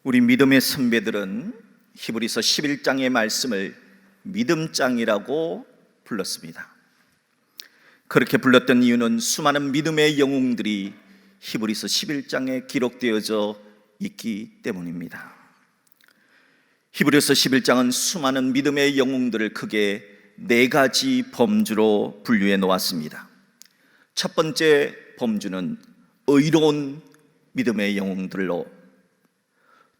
우리 믿음의 선배들은 히브리서 11장의 말씀을 믿음장이라고 불렀습니다. 그렇게 불렀던 이유는 수많은 믿음의 영웅들이 히브리서 11장에 기록되어져 있기 때문입니다. 히브리서 11장은 수많은 믿음의 영웅들을 크게 네 가지 범주로 분류해 놓았습니다. 첫 번째 범주는 의로운 믿음의 영웅들로,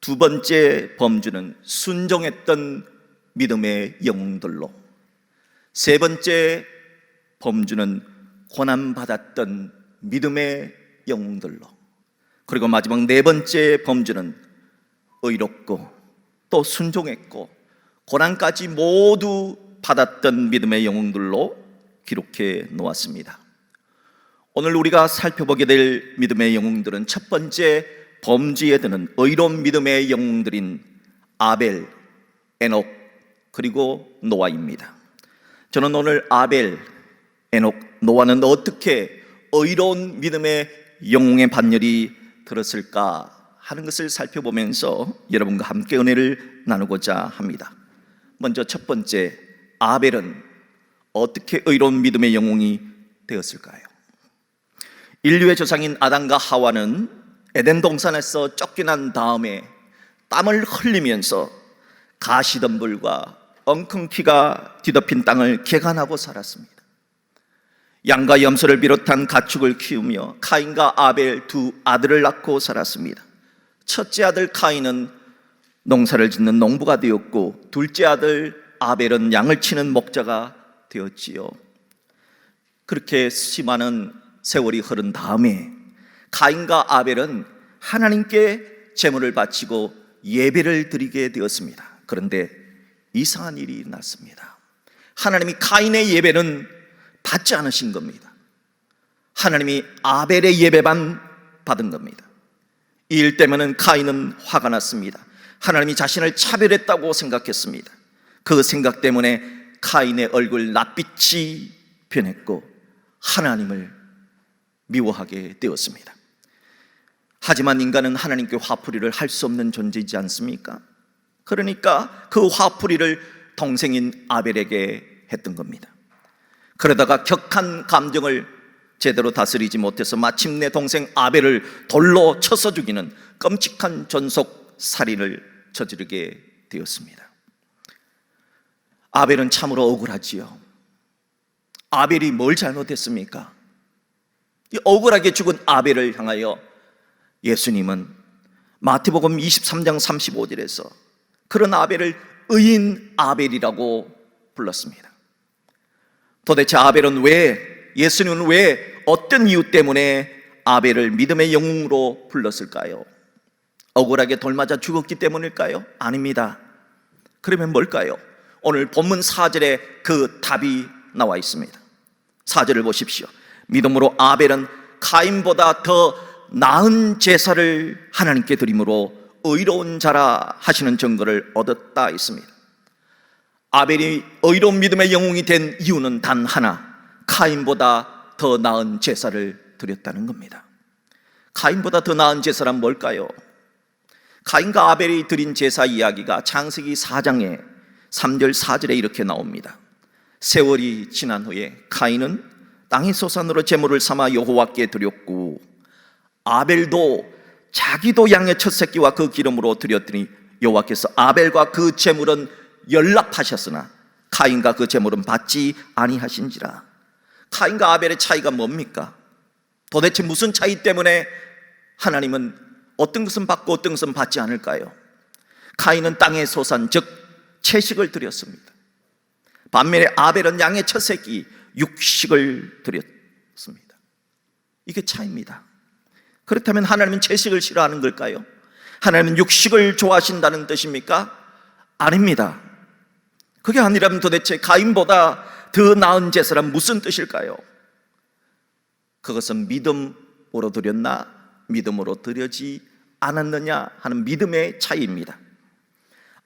두 번째 범주는 순종했던 믿음의 영웅들로, 세 번째 범주는 고난받았던 믿음의 영웅들로, 그리고 마지막 네 번째 범주는 의롭고 또 순종했고 고난까지 모두 받았던 믿음의 영웅들로 기록해 놓았습니다. 오늘 우리가 살펴보게 될 믿음의 영웅들은 첫 번째 범주에 드는 의로운 믿음의 영웅들인 아벨, 에녹, 그리고 노아입니다. 저는 오늘 아벨, 에녹, 노아는 어떻게 의로운 믿음의 영웅의 반열이 들었을까 하는 것을 살펴보면서 여러분과 함께 은혜를 나누고자 합니다. 먼저 첫 번째, 아벨은 어떻게 의로운 믿음의 영웅이 되었을까요? 인류의 조상인 아담과 하와는 에덴 동산에서 쫓겨난 다음에 땀을 흘리면서 가시덤불과 엉겅퀴가 뒤덮인 땅을 개간하고 살았습니다. 양과 염소를 비롯한 가축을 키우며 카인과 아벨 두 아들을 낳고 살았습니다. 첫째 아들 카인은 농사를 짓는 농부가 되었고, 둘째 아들 아벨은 양을 치는 목자가 되었지요. 그렇게 수많은 세월이 흐른 다음에 카인과 아벨은 하나님께 제물을 바치고 예배를 드리게 되었습니다. 그런데 이상한 일이 일어났습니다. 하나님이 카인의 예배는 받지 않으신 겁니다. 하나님이 아벨의 예배만 받은 겁니다. 이 일 때문에 카인은 화가 났습니다. 하나님이 자신을 차별했다고 생각했습니다. 그 생각 때문에 카인의 얼굴 낯빛이 변했고 하나님을 미워하게 되었습니다. 하지만 인간은 하나님께 화풀이를 할 수 없는 존재이지 않습니까? 그러니까 그 화풀이를 동생인 아벨에게 했던 겁니다. 그러다가 격한 감정을 제대로 다스리지 못해서 마침내 동생 아벨을 돌로 쳐서 죽이는 끔찍한 전속 살인을 저지르게 되었습니다. 아벨은 참으로 억울하지요. 아벨이 뭘 잘못했습니까? 이 억울하게 죽은 아벨을 향하여 예수님은 마태복음 23장 35절에서 그런 아벨을 의인 아벨이라고 불렀습니다. 도대체 아벨은 예수님은 왜 어떤 이유 때문에 아벨을 믿음의 영웅으로 불렀을까요? 억울하게 돌맞아 죽었기 때문일까요? 아닙니다. 그러면 뭘까요? 오늘 본문 4절에 그 답이 나와 있습니다. 4절을 보십시오. 믿음으로 아벨은 카인보다 더 나은 제사를 하나님께 드림으로 의로운 자라 하시는 증거를 얻었다 있습니다. 아벨이 의로운 믿음의 영웅이 된 이유는 단 하나, 카인보다 더 나은 제사를 드렸다는 겁니다. 카인보다 더 나은 제사란 뭘까요? 카인과 아벨이 드린 제사 이야기가 창세기 4장에 3절 4절에 이렇게 나옵니다. 세월이 지난 후에 카인은 땅의 소산으로 제물을 삼아 여호와께 드렸고, 아벨도 자기도 양의 첫 새끼와 그 기름으로 드렸더니 여호와께서 아벨과 그 제물은 연락하셨으나 카인과 그 제물은 받지 아니하신지라. 카인과 아벨의 차이가 뭡니까? 도대체 무슨 차이 때문에 하나님은 어떤 것은 받고 어떤 것은 받지 않을까요? 카인은 땅의 소산, 즉 채식을 드렸습니다. 반면에 아벨은 양의 첫 새끼, 육식을 드렸습니다. 이게 차이입니다. 그렇다면 하나님은 채식을 싫어하는 걸까요? 하나님은 육식을 좋아하신다는 뜻입니까? 아닙니다. 그게 아니라면 도대체 카인보다 더 나은 제사란 무슨 뜻일까요? 그것은 믿음으로 드렸나 믿음으로 드려지 않았느냐 하는 믿음의 차이입니다.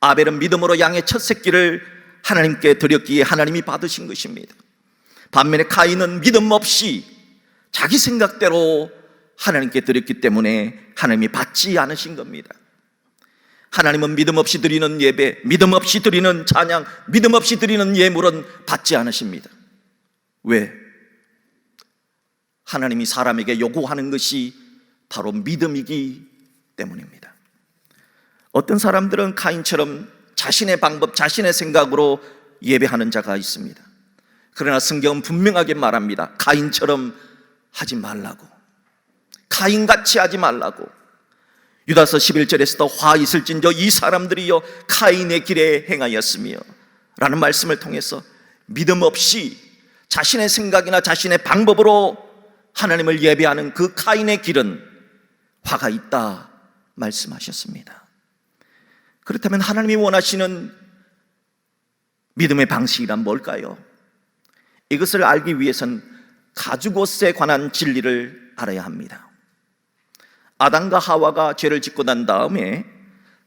아벨은 믿음으로 양의 첫 새끼를 하나님께 드렸기에 하나님이 받으신 것입니다. 반면에 카인은 믿음 없이 자기 생각대로 하나님께 드렸기 때문에 하나님이 받지 않으신 겁니다. 하나님은 믿음 없이 드리는 예배, 믿음 없이 드리는 찬양, 믿음 없이 드리는 예물은 받지 않으십니다. 왜? 하나님이 사람에게 요구하는 것이 바로 믿음이기 때문입니다. 어떤 사람들은 카인처럼 자신의 방법, 자신의 생각으로 예배하는 자가 있습니다. 그러나 성경은 분명하게 말합니다. 카인처럼 하지 말라고, 카인같이 하지 말라고. 유다서 11절에서도 화 있을진저 이 사람들이여 카인의 길에 행하였으며 라는 말씀을 통해서 믿음 없이 자신의 생각이나 자신의 방법으로 하나님을 예배하는 그 카인의 길은 화가 있다 말씀하셨습니다. 그렇다면 하나님이 원하시는 믿음의 방식이란 뭘까요? 이것을 알기 위해서는 가죽옷에 관한 진리를 알아야 합니다. 아담과 하와가 죄를 짓고 난 다음에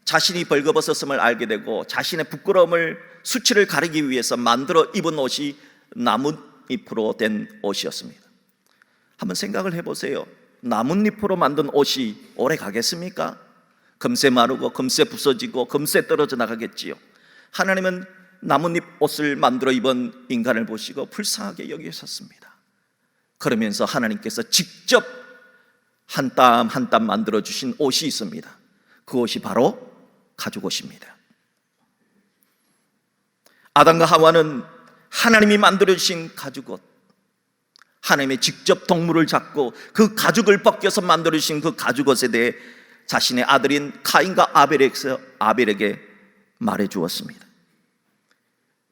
자신이 벌거벗었음을 알게 되고 자신의 부끄러움을, 수치를 가리기 위해서 만들어 입은 옷이 나뭇잎으로 된 옷이었습니다. 한번 생각을 해보세요. 나뭇잎으로 만든 옷이 오래 가겠습니까? 금세 마르고 금세 부서지고 금세 떨어져 나가겠지요. 하나님은 나뭇잎 옷을 만들어 입은 인간을 보시고 불쌍하게 여기셨습니다. 그러면서 하나님께서 직접 한 땀 한 땀 만들어주신 옷이 있습니다. 그 옷이 바로 가죽옷입니다. 아담과 하와는 하나님이 만들어주신 가죽옷, 하나님의 직접 동물을 잡고 그 가죽을 벗겨서 만들어주신 그 가죽옷에 대해 자신의 아들인 카인과 아벨에게 말해주었습니다.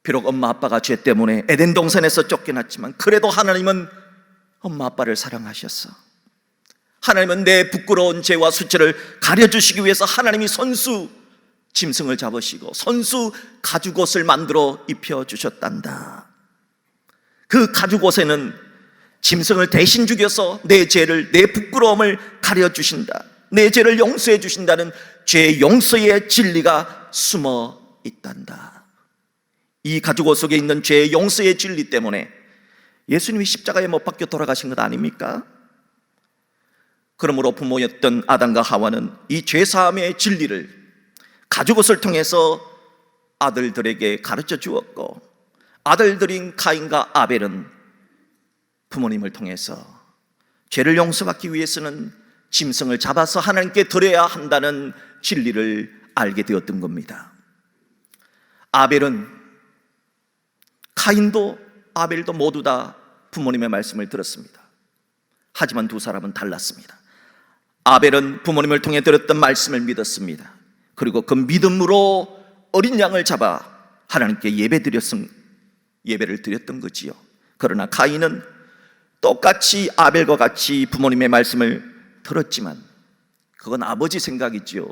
비록 엄마 아빠가 죄 때문에 에덴 동산에서 쫓겨났지만 그래도 하나님은 엄마 아빠를 사랑하셨어. 하나님은 내 부끄러운 죄와 수치를 가려주시기 위해서 하나님이 손수 짐승을 잡으시고 손수 가죽옷을 만들어 입혀주셨단다. 그 가죽옷에는 짐승을 대신 죽여서 내 죄를, 내 부끄러움을 가려주신다, 내 죄를 용서해 주신다는 죄 용서의 진리가 숨어 있단다. 이 가죽옷 속에 있는 죄 용서의 진리 때문에 예수님이 십자가에 못 박혀 돌아가신 것 아닙니까? 그러므로 부모였던 아담과 하와는 이 죄사함의 진리를 가죽옷을 통해서 아들들에게 가르쳐 주었고, 아들들인 카인과 아벨은 부모님을 통해서 죄를 용서받기 위해서는 짐승을 잡아서 하나님께 드려야 한다는 진리를 알게 되었던 겁니다. 아벨은, 카인도 아벨도 모두 다 부모님의 말씀을 들었습니다. 하지만 두 사람은 달랐습니다. 아벨은 부모님을 통해 들었던 말씀을 믿었습니다. 그리고 그 믿음으로 어린 양을 잡아 하나님께 예배를 드렸던 거지요. 그러나 카인은 똑같이 아벨과 같이 부모님의 말씀을 들었지만 그건 아버지 생각이지요,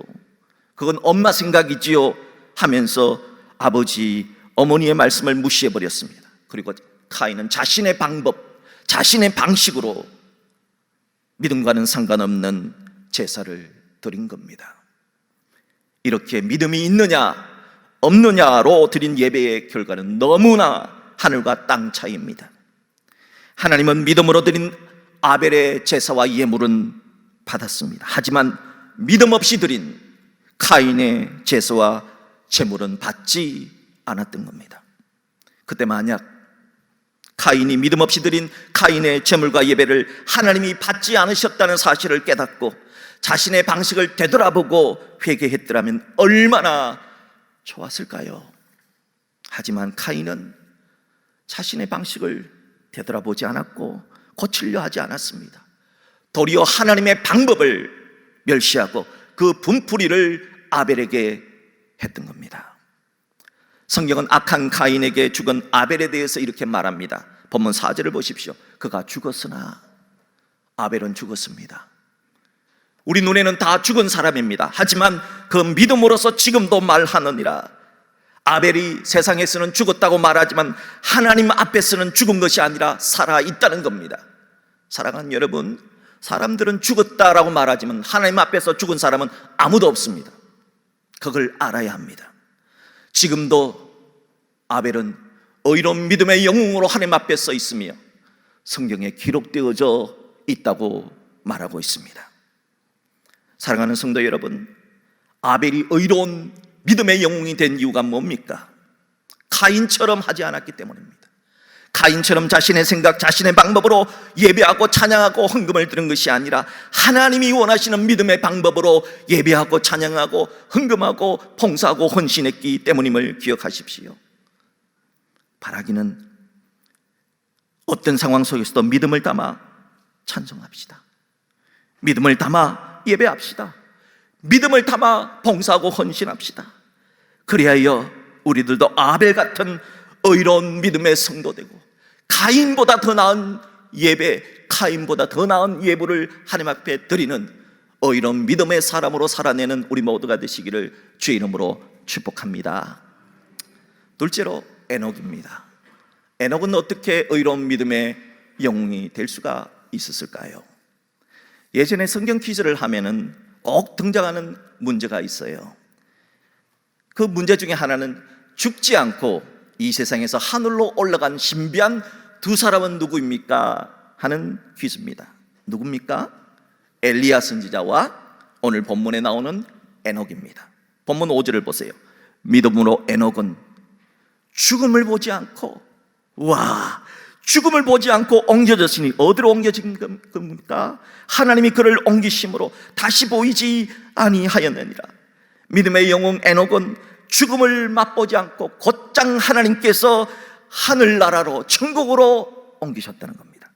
그건 엄마 생각이지요 하면서 아버지, 어머니의 말씀을 무시해버렸습니다. 그리고 카인은 자신의 방법, 자신의 방식으로 믿음과는 상관없는 제사를 드린 겁니다. 이렇게 믿음이 있느냐 없느냐로 드린 예배의 결과는 너무나 하늘과 땅 차이입니다. 하나님은 믿음으로 드린 아벨의 제사와 예물은 받았습니다. 하지만 믿음 없이 드린 카인의 제사와 제물은 받지 않았던 겁니다. 그때 만약 카인이 믿음 없이 드린 카인의 제물과 예배를 하나님이 받지 않으셨다는 사실을 깨닫고 자신의 방식을 되돌아보고 회개했더라면 얼마나 좋았을까요? 하지만 카인은 자신의 방식을 되돌아보지 않았고 고치려 하지 않았습니다. 도리어 하나님의 방법을 멸시하고 그 분풀이를 아벨에게 했던 겁니다. 성경은 악한 카인에게 죽은 아벨에 대해서 이렇게 말합니다. 본문 4절을 보십시오. 그가 죽었으나 아벨은 죽었습니다. 우리 눈에는 다 죽은 사람입니다. 하지만 그 믿음으로서 지금도 말하느니라. 아벨이 세상에서는 죽었다고 말하지만 하나님 앞에서는 죽은 것이 아니라 살아있다는 겁니다. 사랑하는 여러분, 사람들은 죽었다라고 말하지만 하나님 앞에서 죽은 사람은 아무도 없습니다. 그걸 알아야 합니다. 지금도 아벨은 의로운 믿음의 영웅으로 하나님 앞에 서 있으며 성경에 기록되어져 있다고 말하고 있습니다. 사랑하는 성도 여러분, 아벨이 의로운 믿음의 영웅이 된 이유가 뭡니까? 가인처럼 하지 않았기 때문입니다. 가인처럼 자신의 생각, 자신의 방법으로 예배하고 찬양하고 헌금을 드는 것이 아니라 하나님이 원하시는 믿음의 방법으로 예배하고 찬양하고 헌금하고 봉사하고 헌신했기 때문임을 기억하십시오. 바라기는 어떤 상황 속에서도 믿음을 담아 찬송합시다. 믿음을 담아 예배합시다. 믿음을 담아 봉사하고 헌신합시다. 그리하여 우리들도 아벨 같은 의로운 믿음의 성도 되고 가인보다 더 나은 예배, 가인보다 더 나은 예물을 하나님 앞에 드리는 의로운 믿음의 사람으로 살아내는 우리 모두가 되시기를 주의 이름으로 축복합니다. 둘째로 에녹입니다. 에녹은 어떻게 의로운 믿음의 영웅이 될 수가 있었을까요? 예전에 성경 퀴즈를 하면은 꼭 등장하는 문제가 있어요. 그 문제 중에 하나는 죽지 않고 이 세상에서 하늘로 올라간 신비한 두 사람은 누구입니까? 하는 퀴즈입니다. 누굽니까? 엘리야 선지자와 오늘 본문에 나오는 에녹입니다. 본문 5절을 보세요. 믿음으로 에녹은 죽음을 보지 않고, 죽음을 보지 않고 옮겨졌으니 어디로 옮겨진 겁니까? 하나님이 그를 옮기심으로 다시 보이지 아니하였느니라. 믿음의 영웅 에녹은 죽음을 맛보지 않고 곧장 하나님께서 하늘나라로 천국으로 옮기셨다는 겁니다.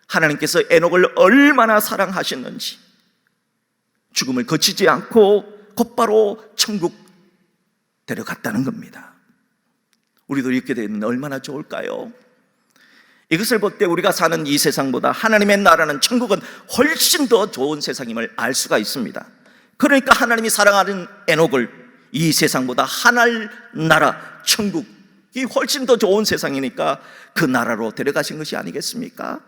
하나님께서 에녹을 얼마나 사랑하셨는지 죽음을 거치지 않고 곧바로 천국 데려갔다는 겁니다. 우리도 이렇게 되면 얼마나 좋을까요? 이것을 볼 때 우리가 사는 이 세상보다 하나님의 나라는, 천국은 훨씬 더 좋은 세상임을 알 수가 있습니다. 그러니까 하나님이 사랑하는 에녹을 이 세상보다 하늘나라, 천국이 훨씬 더 좋은 세상이니까 그 나라로 데려가신 것이 아니겠습니까?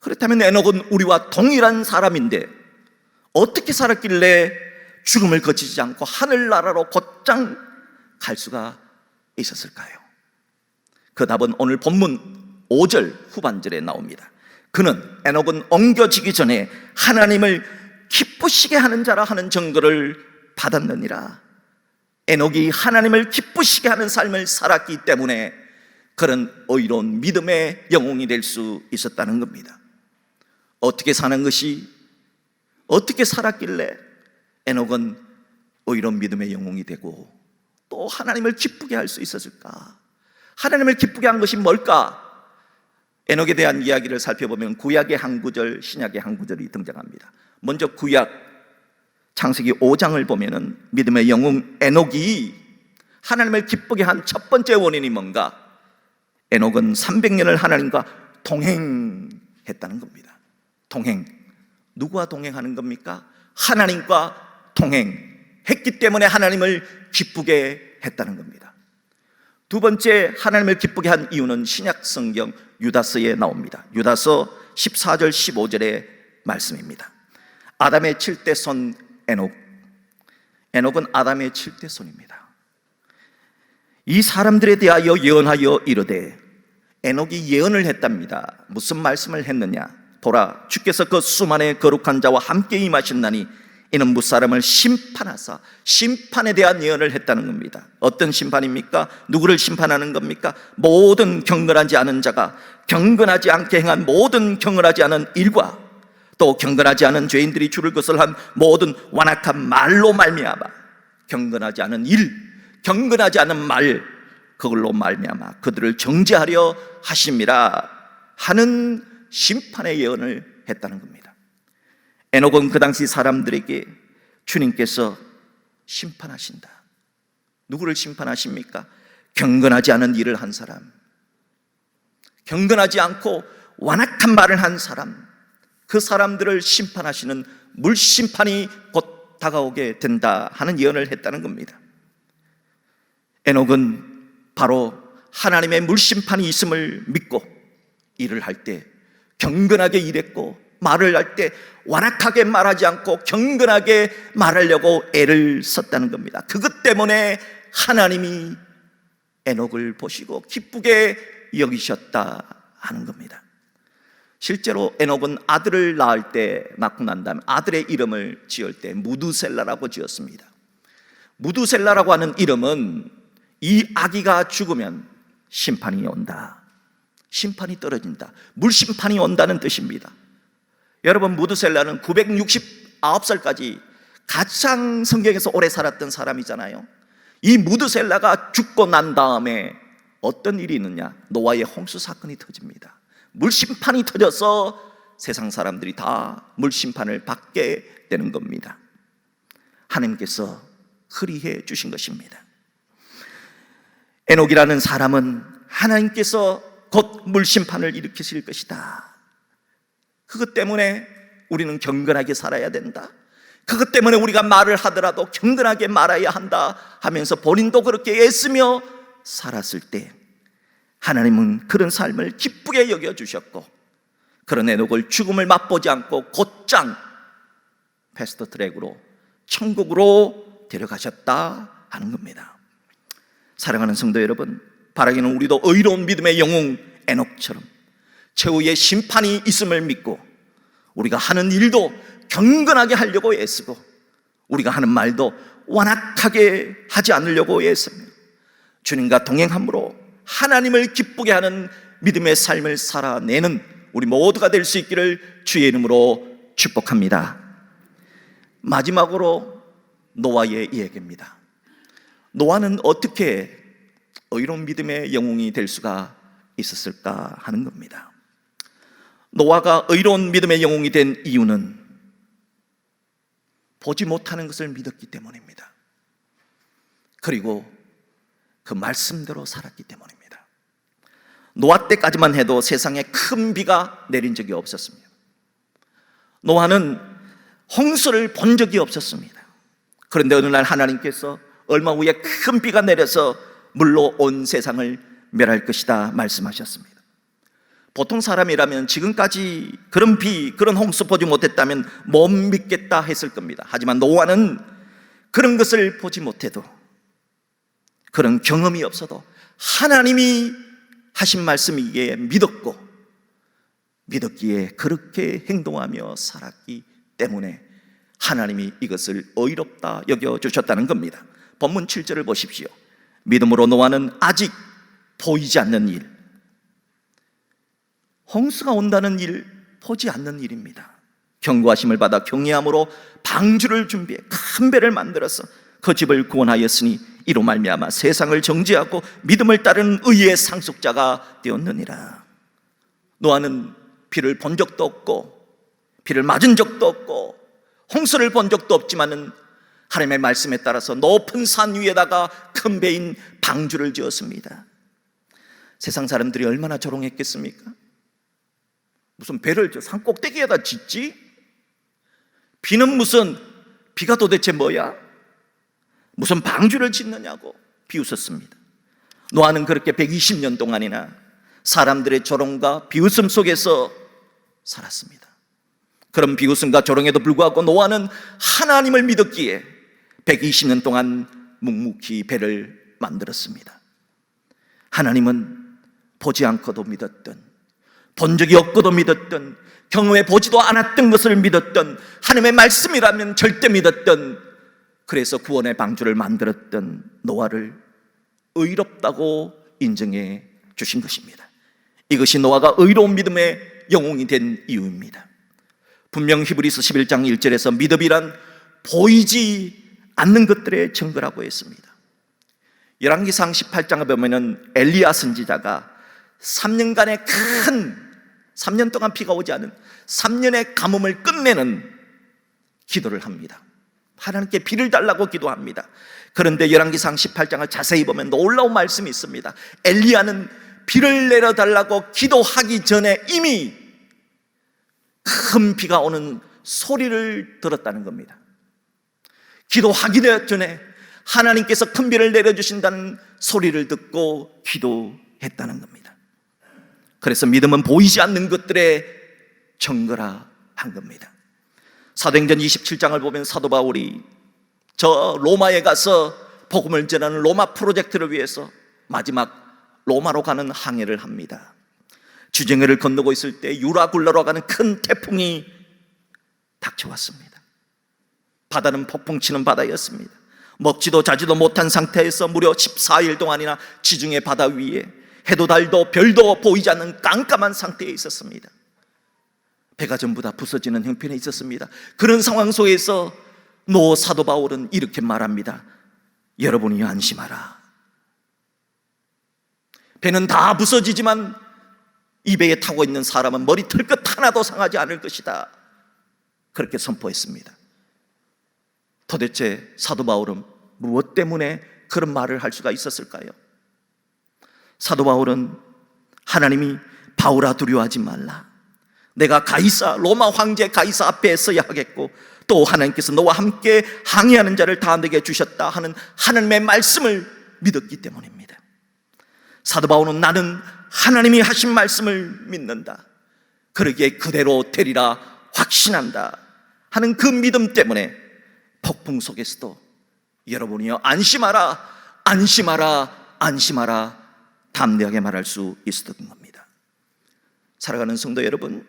그렇다면 에녹은 우리와 동일한 사람인데 어떻게 살았길래 죽음을 거치지 않고 하늘나라로 곧장 갈 수가 있었을까요? 그 답은 오늘 본문 5절 후반절에 나옵니다. 그는, 에녹은 옮겨지기 전에 하나님을 기쁘시게 하는 자라 하는 증거를 받았느니라. 에녹이 하나님을 기쁘시게 하는 삶을 살았기 때문에 그런 의로운 믿음의 영웅이 될 수 있었다는 겁니다. 어떻게 사는 것이, 어떻게 살았길래 에녹은 의로운 믿음의 영웅이 되고 또 하나님을 기쁘게 할 수 있었을까? 하나님을 기쁘게 한 것이 뭘까? 에녹에 대한 이야기를 살펴보면 구약의 한 구절, 신약의 한 구절이 등장합니다. 먼저 구약 창세기 5장을 보면은 믿음의 영웅 에녹이 하나님을 기쁘게 한 첫 번째 원인이 뭔가? 에녹은 300년을 하나님과 동행했다는 겁니다. 동행. 누구와 동행하는 겁니까? 하나님과 동행했기 때문에 하나님을 기쁘게 했다는 겁니다. 두 번째, 하나님을 기쁘게 한 이유는 신약 성경 유다서에 나옵니다. 유다서 14절 15절의 말씀입니다. 아담의 7대 손 에녹. 에녹은 아담의 7대 손입니다. 이 사람들에 대하여 예언하여 이르되, 에녹이 예언을 했답니다. 무슨 말씀을 했느냐? 보라, 주께서 그 수만의 거룩한 자와 함께 임하신나니 이는 무사람을 심판하사, 심판에 대한 예언을 했다는 겁니다. 어떤 심판입니까? 누구를 심판하는 겁니까? 모든 경건하지 않은 자가 경건하지 않게 행한 모든 경건하지 않은 일과 또 경건하지 않은 죄인들이 주를 거슬한 모든 완악한 말로 말미암아, 경건하지 않은 일, 경건하지 않은 말, 그걸로 말미암아 그들을 정죄하려 하심이라 하는 심판의 예언을 했다는 겁니다. 에녹은 그 당시 사람들에게 주님께서 심판하신다. 누구를 심판하십니까? 경건하지 않은 일을 한 사람, 경건하지 않고 완악한 말을 한 사람, 그 사람들을 심판하시는 물심판이 곧 다가오게 된다 하는 예언을 했다는 겁니다. 에녹은 바로 하나님의 물심판이 있음을 믿고 일을 할 때 경건하게 일했고, 말을 할 때 완악하게 말하지 않고 경건하게 말하려고 애를 썼다는 겁니다. 그것 때문에 하나님이 에녹을 보시고 기쁘게 여기셨다 하는 겁니다. 실제로 에녹은 아들을 낳고 난 다음에 아들의 이름을 지을 때 무두셀라라고 지었습니다. 무두셀라라고 하는 이름은 이 아기가 죽으면 심판이 온다, 심판이 떨어진다, 물심판이 온다는 뜻입니다. 여러분, 무두셀라는 969살까지 가장 성경에서 오래 살았던 사람이잖아요. 이 무두셀라가 죽고 난 다음에 어떤 일이 있느냐? 노아의 홍수 사건이 터집니다. 물심판이 터져서 세상 사람들이 다 물심판을 받게 되는 겁니다. 하나님께서 그리해 주신 것입니다. 에녹이라는 사람은 하나님께서 곧 물심판을 일으키실 것이다, 그것 때문에 우리는 경건하게 살아야 된다, 그것 때문에 우리가 말을 하더라도 경건하게 말해야 한다 하면서 본인도 그렇게 애쓰며 살았을 때 하나님은 그런 삶을 기쁘게 여겨주셨고, 그런 에녹을 죽음을 맛보지 않고 곧장 패스트 트랙으로 천국으로 데려가셨다 하는 겁니다. 사랑하는 성도 여러분, 바라기는 우리도 의로운 믿음의 영웅 에녹처럼 최후의 심판이 있음을 믿고 우리가 하는 일도 경건하게 하려고 애쓰고 우리가 하는 말도 완악하게 하지 않으려고 애쓰며 주님과 동행함으로 하나님을 기쁘게 하는 믿음의 삶을 살아내는 우리 모두가 될 수 있기를 주의 이름으로 축복합니다. 마지막으로 노아의 이야기입니다. 노아는 어떻게 의로운 믿음의 영웅이 될 수가 있었을까 하는 겁니다. 노아가 의로운 믿음의 영웅이 된 이유는 보지 못하는 것을 믿었기 때문입니다. 그리고 그 말씀대로 살았기 때문입니다. 노아 때까지만 해도 세상에 큰 비가 내린 적이 없었습니다. 노아는 홍수를 본 적이 없었습니다. 그런데 어느 날 하나님께서 얼마 후에 큰 비가 내려서 물로 온 세상을 멸할 것이다 말씀하셨습니다. 보통 사람이라면 지금까지 그런 비, 그런 홍수 보지 못했다면 못 믿겠다 했을 겁니다. 하지만 노아는 그런 것을 보지 못해도, 그런 경험이 없어도 하나님이 하신 말씀이기에 믿었기에 그렇게 행동하며 살았기 때문에 하나님이 이것을 의롭다 여겨주셨다는 겁니다. 본문 7절을 보십시오. 믿음으로 노아는 아직 보이지 않는 일, 홍수가 온다는 일, 보지 않는 일입니다. 경고하심을 받아 경외함으로 방주를 준비해 큰 배를 만들어서 그 집을 구원하였으니 이로 말미암아 세상을 정죄하고 믿음을 따르는 의의 상속자가 되었느니라. 노아는 비를 본 적도 없고 비를 맞은 적도 없고 홍수를 본 적도 없지만은 하나님의 말씀에 따라서 높은 산 위에다가 큰 배인 방주를 지었습니다. 세상 사람들이 얼마나 조롱했겠습니까? 무슨 배를 저 산 꼭대기에다 짓지? 비는 무슨, 비가 도대체 뭐야? 무슨 방주를 짓느냐고 비웃었습니다. 노아는 그렇게 120년 동안이나 사람들의 조롱과 비웃음 속에서 살았습니다. 그런 비웃음과 조롱에도 불구하고 노아는 하나님을 믿었기에 120년 동안 묵묵히 배를 만들었습니다. 하나님은 보지 않고도 믿었던, 본 적이 없고도 믿었던, 경험해 보지도 않았던 것을 믿었던, 하나님의 말씀이라면 절대 믿었던, 그래서 구원의 방주를 만들었던 노아를 의롭다고 인정해 주신 것입니다. 이것이 노아가 의로운 믿음의 영웅이 된 이유입니다. 분명 히브리서 11장 1절에서 믿음이란 보이지 않는 것들의 증거라고 했습니다. 열왕기상 18장에 보면은 엘리야 선지자가 3년간의 3년 동안 비가 오지 않은 3년의 가뭄을 끝내는 기도를 합니다. 하나님께 비를 달라고 기도합니다. 그런데 열왕기상 18장을 자세히 보면 놀라운 말씀이 있습니다. 엘리야는 비를 내려달라고 기도하기 전에 이미 큰 비가 오는 소리를 들었다는 겁니다. 기도하기 전에 하나님께서 큰 비를 내려주신다는 소리를 듣고 기도했다는 겁니다. 그래서 믿음은 보이지 않는 것들의 증거라 한 겁니다. 사도행전 27장을 보면 사도 바울이 저 로마에 가서 복음을 전하는 로마 프로젝트를 위해서 마지막 로마로 가는 항해를 합니다. 주정회를 건너고 있을 때 유라 굴러러 가는 큰 태풍이 닥쳐왔습니다. 바다는 폭풍치는 바다였습니다. 먹지도 자지도 못한 상태에서 무려 14일 동안이나 지중해 바다 위에 해도 달도 별도 보이지 않는 깜깜한 상태에 있었습니다. 배가 전부 다 부서지는 형편에 있었습니다. 그런 상황 속에서 노 사도 바울은 이렇게 말합니다. 여러분이 안심하라. 배는 다 부서지지만 이 배에 타고 있는 사람은 머리 털끝 하나도 상하지 않을 것이다. 그렇게 선포했습니다. 도대체 사도 바울은 무엇 때문에 그런 말을 할 수가 있었을까요? 사도 바울은 하나님이 바울아 두려워하지 말라. 내가 가이사, 로마 황제 가이사 앞에 서야 하겠고 또 하나님께서 너와 함께 항해하는 자를 다 내게 주셨다 하는 하나님의 말씀을 믿었기 때문입니다. 사도 바울은 나는 하나님이 하신 말씀을 믿는다, 그러기에 그대로 되리라 확신한다 하는 그 믿음 때문에 폭풍 속에서도 여러분이여 안심하라, 안심하라, 안심하라 담대하게 말할 수 있었던 겁니다. 살아가는 성도 여러분,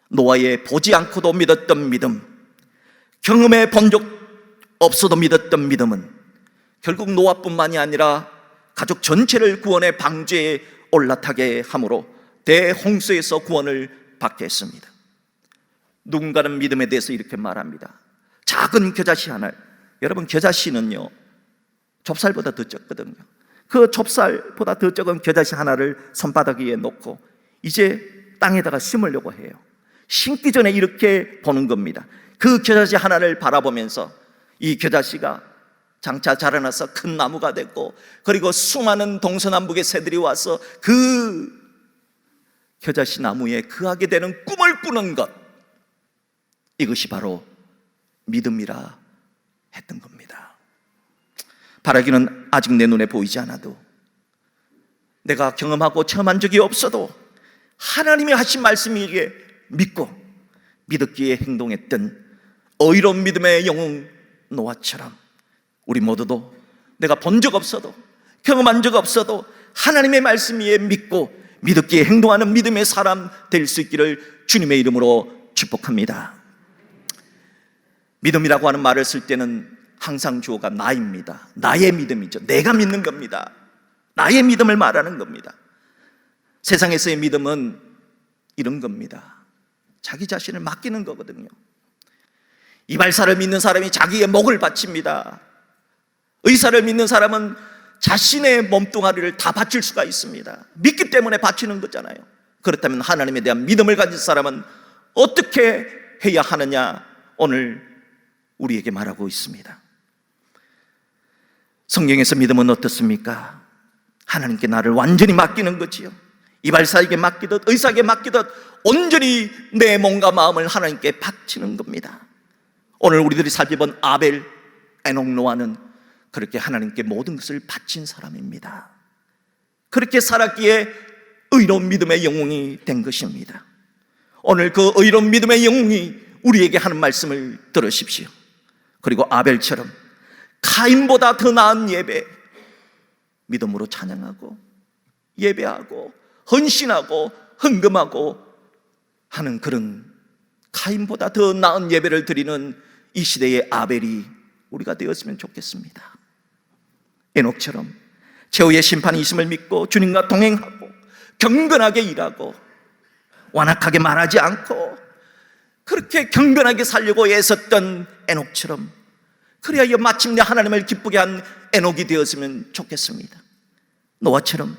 노아의 보지 않고도 믿었던 믿음, 경험해 본 적 없어도 믿었던 믿음은 결국 노아뿐만이 아니라 가족 전체를 구원의 방주에 올라타게 함으로 대홍수에서 구원을 받게 했습니다. 누군가는 믿음에 대해서 이렇게 말합니다. 작은 겨자씨 하나, 여러분 겨자씨는요 좁쌀보다 더 적거든요. 그 좁쌀보다 더 적은 겨자씨 하나를 손바닥 위에 놓고 이제 땅에다가 심으려고 해요. 심기 전에 이렇게 보는 겁니다. 그 겨자씨 하나를 바라보면서 이 겨자씨가 장차 자라나서 큰 나무가 됐고, 그리고 수많은 동서남북의 새들이 와서 그 겨자씨 나무에 거하게 되는 꿈을 꾸는 것, 이것이 바로 믿음이라 했던 겁니다. 바라기는 아직 내 눈에 보이지 않아도, 내가 경험하고 체험한 적이 없어도 하나님이 하신 말씀이기에 믿고 믿었기에 행동했던 어이로운 믿음의 영웅 노아처럼 우리 모두도 내가 본 적 없어도 경험한 적 없어도 하나님의 말씀 위에 믿고 믿었기에 행동하는 믿음의 사람 될 수 있기를 주님의 이름으로 축복합니다. 믿음이라고 하는 말을 쓸 때는 항상 주어가 나입니다. 나의 믿음이죠. 내가 믿는 겁니다. 나의 믿음을 말하는 겁니다. 세상에서의 믿음은 이런 겁니다. 자기 자신을 맡기는 거거든요. 이발사를 믿는 사람이 자기의 목을 바칩니다. 의사를 믿는 사람은 자신의 몸뚱아리를 다 바칠 수가 있습니다. 믿기 때문에 바치는 거잖아요. 그렇다면 하나님에 대한 믿음을 가진 사람은 어떻게 해야 하느냐, 오늘 우리에게 말하고 있습니다. 성경에서 믿음은 어떻습니까? 하나님께 나를 완전히 맡기는 거지요. 이발사에게 맡기듯 의사에게 맡기듯 온전히 내 몸과 마음을 하나님께 바치는 겁니다. 오늘 우리들이 살펴본 아벨, 에녹, 노아는 그렇게 하나님께 모든 것을 바친 사람입니다. 그렇게 살았기에 의로운 믿음의 영웅이 된 것입니다. 오늘 그 의로운 믿음의 영웅이 우리에게 하는 말씀을 들으십시오. 그리고 아벨처럼 카인보다 더 나은 예배, 믿음으로 찬양하고 예배하고 헌신하고 헌금하고 하는 그런 카인보다 더 나은 예배를 드리는 이 시대의 아벨이 우리가 되었으면 좋겠습니다. 에녹처럼 최후의 심판이 있음을 믿고 주님과 동행하고 경건하게 일하고 완악하게 말하지 않고 그렇게 경건하게 살려고 애썼던 에녹처럼, 그래야 마침내 하나님을 기쁘게 한 에녹이 되었으면 좋겠습니다. 노아처럼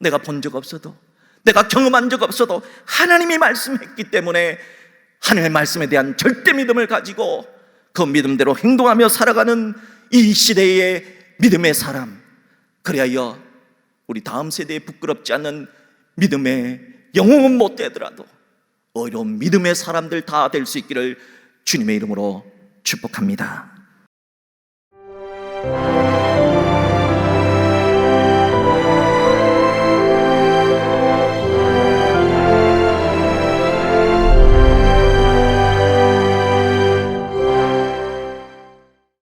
내가 본 적 없어도 내가 경험한 적 없어도 하나님이 말씀했기 때문에 하나님의 말씀에 대한 절대 믿음을 가지고 그 믿음대로 행동하며 살아가는 이 시대의 믿음의 사람, 그래야 우리 다음 세대에 부끄럽지 않는 믿음의 영웅은 못 되더라도 어려운 믿음의 사람들 다 될 수 있기를 주님의 이름으로 축복합니다.